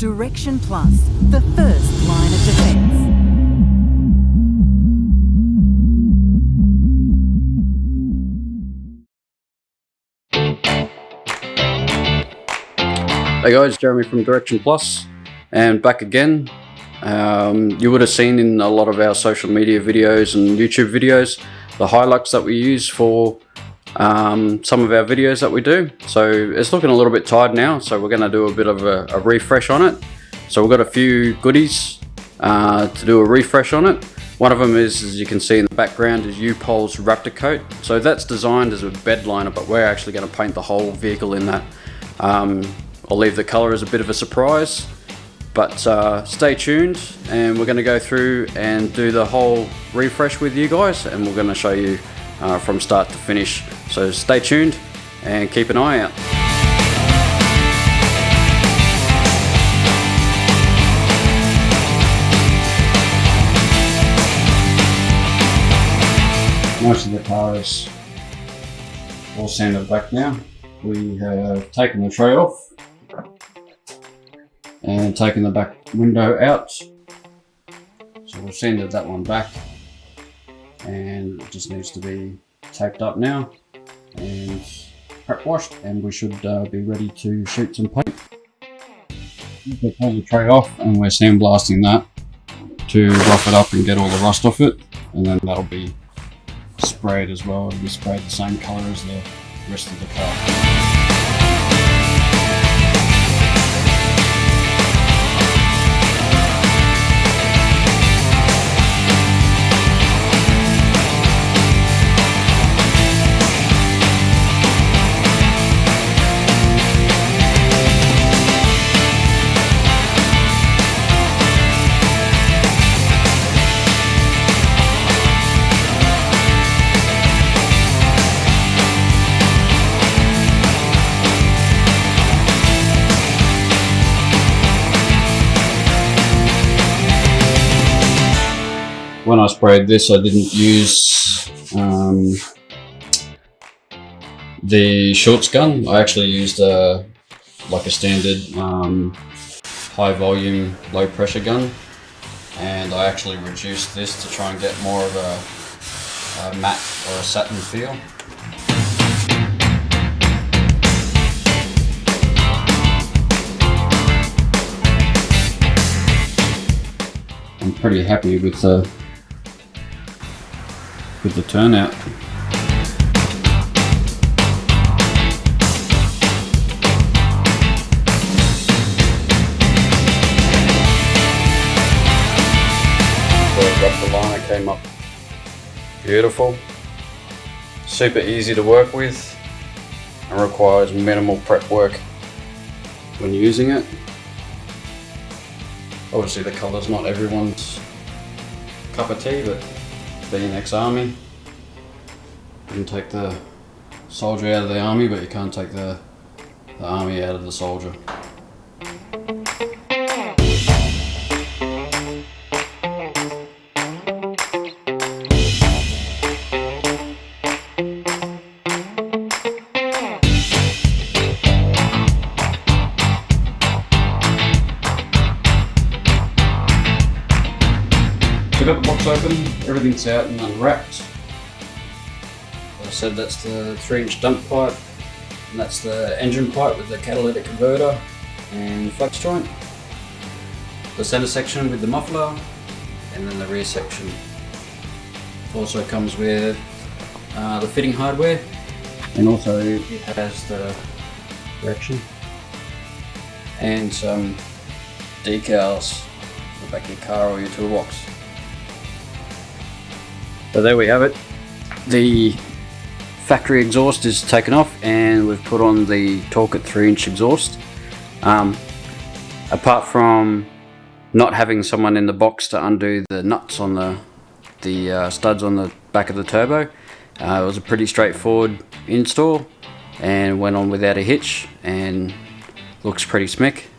Direction Plus, the first line of defence. Hey guys, Jeremy from Direction Plus, and back again. You would have seen in a lot of our social media videos and YouTube videos the Hilux that we use for some of our videos that we do. So it's looking a little bit tired now, so we're going to do a bit of a refresh on it. So we've got a few goodies to do a refresh on it. One of them is, as you can see in the background, is U-Pole's Raptor coat. So that's designed as a bed liner, but we're actually going to paint the whole vehicle in that. I'll leave the colour as a bit of a surprise, but stay tuned, and we're going to go through and do the whole refresh with you guys, and we're going to show you from start to finish. So stay tuned and keep an eye out. Most of the car is all sanded back now. We have taken the tray off and taken the back window out. So we've sanded that one back, and it just needs to be taped up now and prep washed, and we should be ready to shoot some paint. We've pulled the tray off and we're sandblasting that to rough it up and get all the rust off it, and then that'll be sprayed as well. It'll be sprayed the same colour as the rest of the car. When I sprayed this, I didn't use the Schultz gun. I actually used like a standard high volume, low pressure gun, and I actually reduced this to try and get more of a matte or a satin feel. I'm pretty happy with the turnout. The Raptor liner came up beautiful, super easy to work with, and requires minimal prep work when using it. Obviously the colour's not everyone's cup of tea, but being ex-army, you can take the soldier out of the army, but you can't take the army out of the soldier. So got the box open, everything's out and unwrapped. As I said, that's the 3-inch dump pipe, and that's the engine pipe with the catalytic converter and flex joint. The center section with the muffler, and then the rear section. Also comes with the fitting hardware, and also it has the direction and some decals for the back of your car or your toolbox. So there we have it. The factory exhaust is taken off, and we've put on the Torqit 3-inch exhaust. Apart from not having someone in the box to undo the nuts on the studs on the back of the turbo, it was a pretty straightforward install and went on without a hitch and looks pretty smick.